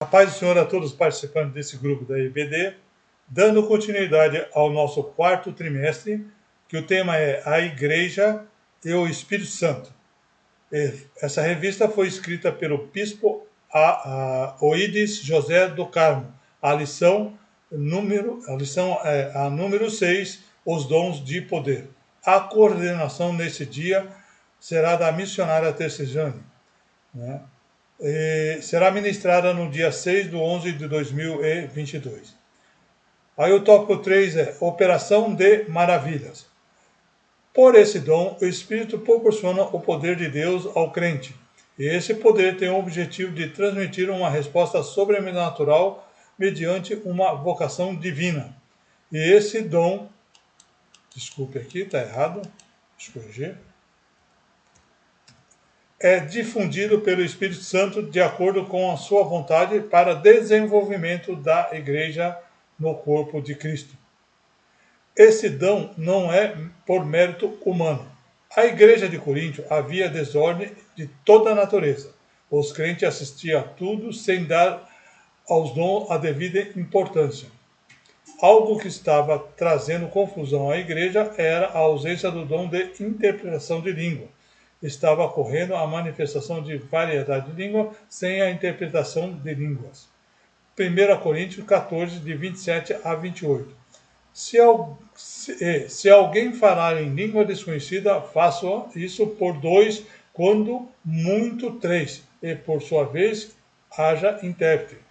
A paz do Senhor a todos os participantes desse grupo da EBD, dando continuidade ao nosso quarto trimestre, que o tema é A Igreja e o Espírito Santo. Essa revista foi escrita pelo bispo Oídes José do Carmo. A lição número 6, os dons de poder. A coordenação nesse dia será da missionária Tercejane, né? Será ministrada no dia 6/11 de 2022. Aí o tópico 3 é Operação de Maravilhas. Por esse dom, o Espírito proporciona o poder de Deus ao crente. E esse poder tem o objetivo de transmitir uma resposta sobrenatural mediante uma vocação divina. E esse dom, desculpe aqui, está errado, deixa eu corrigir, é difundido pelo Espírito Santo de acordo com a sua vontade para desenvolvimento da igreja no corpo de Cristo. Esse dom não é por mérito humano. A igreja de Corinto havia desordem de toda a natureza. Os crentes assistiam a tudo sem dar aos dons a devida importância. Algo que estava trazendo confusão à igreja era a ausência do dom de interpretação de língua. Estava ocorrendo a manifestação de variedade de língua sem a interpretação de línguas. 1 Coríntios 14, de 27 a 28. Se alguém falar em língua desconhecida, faça isso por 2, quando muito 3, e por sua vez haja intérprete.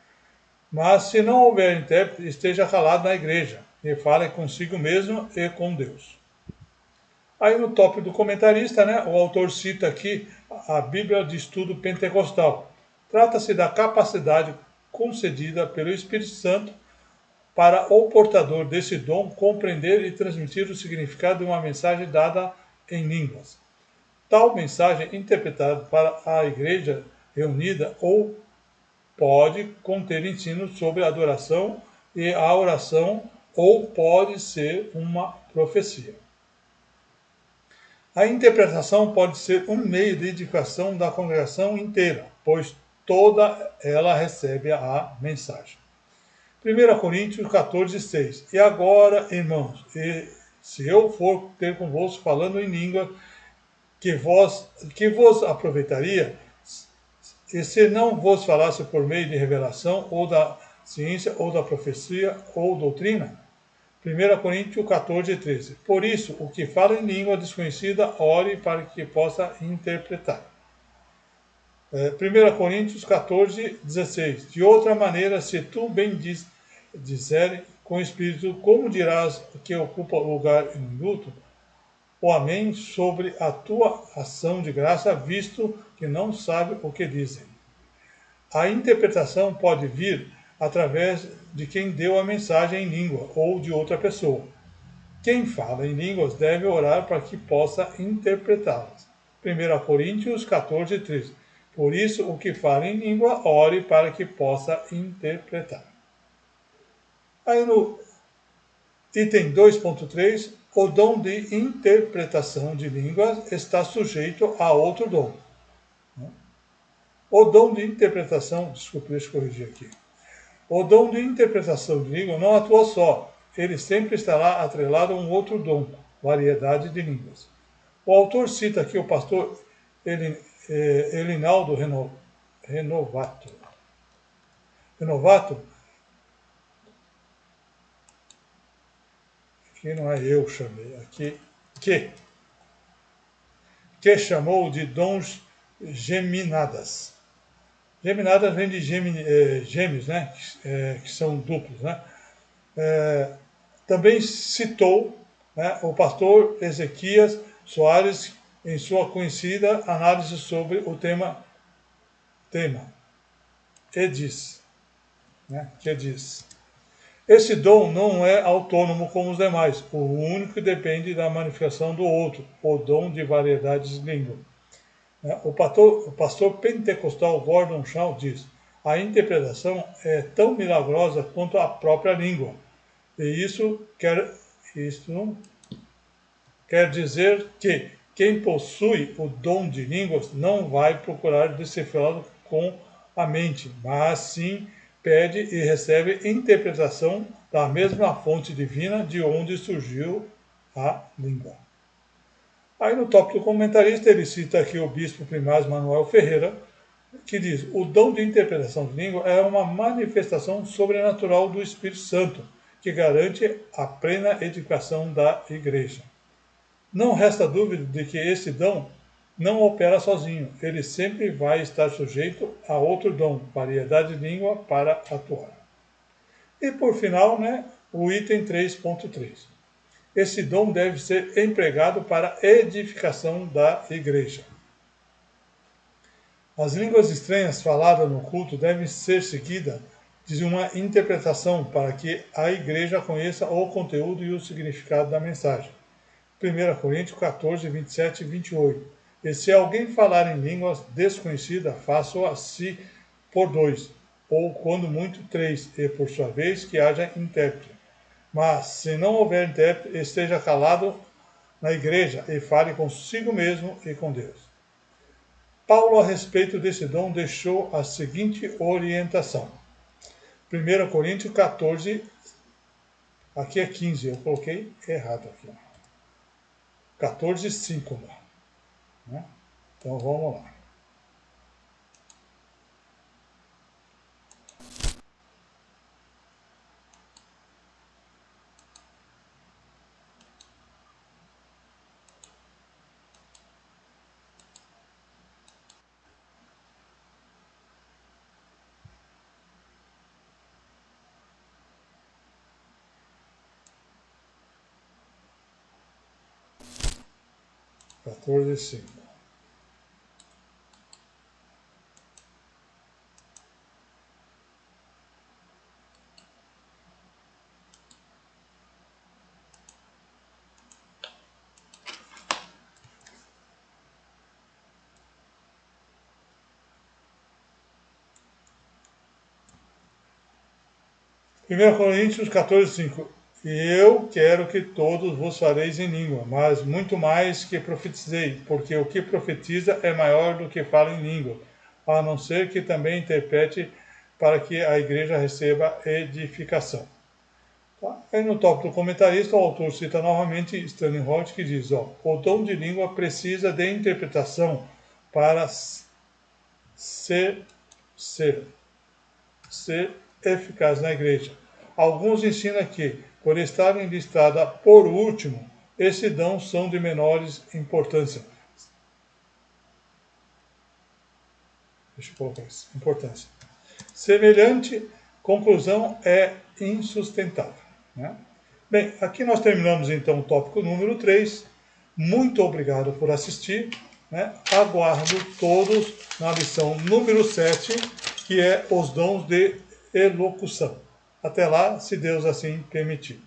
Mas se não houver intérprete, esteja calado na igreja, e fale consigo mesmo e com Deus. Aí no tópico do comentarista, o autor cita aqui a Bíblia de Estudo Pentecostal. Trata-se da capacidade concedida pelo Espírito Santo para o portador desse dom compreender e transmitir o significado de uma mensagem dada em línguas. Tal mensagem, interpretada para a igreja reunida, ou pode conter ensino sobre a adoração e a oração, ou pode ser uma profecia. A interpretação pode ser um meio de edificação da congregação inteira, pois toda ela recebe a mensagem. 1 Coríntios 14, 6. E agora, irmãos, se eu for ter convosco falando em língua, que vos aproveitaria, e se não vos falasse por meio de revelação, ou da ciência, ou da profecia, ou doutrina? 1 Coríntios 14, 13. Por isso, o que fala em língua desconhecida, ore para que possa interpretar. 1 Coríntios 14, 16. De outra maneira, se tu bem disser com espírito, como dirás que ocupa lugar em luto, o amém sobre a tua ação de graça, visto que não sabe o que dizem. A interpretação pode vir através de quem deu a mensagem em língua ou de outra pessoa. Quem fala em línguas deve orar para que possa interpretá-las. 1 Coríntios 14, 13. Por isso, o que fala em língua, ore para que possa interpretar. Aí no item 2.3, o dom de interpretação de línguas está sujeito a outro dom. O dom de interpretação, desculpe, deixa eu corrigir aqui. O dom de interpretação de língua não atua só, ele sempre estará atrelado a um outro dom, variedade de línguas. O autor cita aqui o pastor Elinaldo Renovato. Aqui não é eu chamei, aqui que chamou de dons geminadas. Geminadas vem de gêmeos, que são duplos. Também citou o pastor Ezequias Soares em sua conhecida análise sobre o tema e diz, que diz: esse dom não é autônomo como os demais, o único que depende da manifestação do outro, o dom de variedades de língua. O pastor pentecostal Gordon Shaw diz: a interpretação é tão milagrosa quanto a própria língua. E isso quer dizer que quem possui o dom de línguas não vai procurar decifrá-lo com a mente, mas sim pede e recebe interpretação da mesma fonte divina de onde surgiu a língua. Aí no tópico do comentarista ele cita aqui o bispo primaz Manuel Ferreira, que diz: o dom de interpretação de língua é uma manifestação sobrenatural do Espírito Santo, que garante a plena edificação da igreja. Não resta dúvida de que esse dom não opera sozinho, ele sempre vai estar sujeito a outro dom, variedade de língua, para atuar. E por final, o item 3.3. Esse dom deve ser empregado para a edificação da igreja. As línguas estranhas faladas no culto devem ser seguidas de uma interpretação para que a igreja conheça o conteúdo e o significado da mensagem. 1 Coríntios 14, 27 e 28. E se alguém falar em línguas desconhecidas, faça-o a si por 2, ou quando muito 3, e por sua vez que haja intérprete. Mas, se não houver intérprete, esteja calado na igreja e fale consigo mesmo e com Deus. Paulo, a respeito desse dom, deixou a seguinte orientação. 1 Coríntios 14, aqui é 15, eu coloquei errado aqui. 14, 5. Né? Então vamos lá. Primeiro Coríntios 14, 5. E eu quero que todos vos fareis em língua, mas muito mais que profetizei, porque o que profetiza é maior do que fala em língua, a não ser que também interprete para que a igreja receba edificação. Tá? Aí no tópico do comentarista, o autor cita novamente Stanley Holt, que diz: o dom de língua precisa de interpretação para ser eficaz na igreja. Alguns ensinam que, por estarem listadas por último, esses dons são de menores importância. Deixa eu colocar isso. Importância. Semelhante conclusão é insustentável. Né? Bem, aqui nós terminamos então o tópico número 3. Muito obrigado por assistir. Aguardo todos na lição número 7, que é os dons de elocução. Até lá, se Deus assim permitir.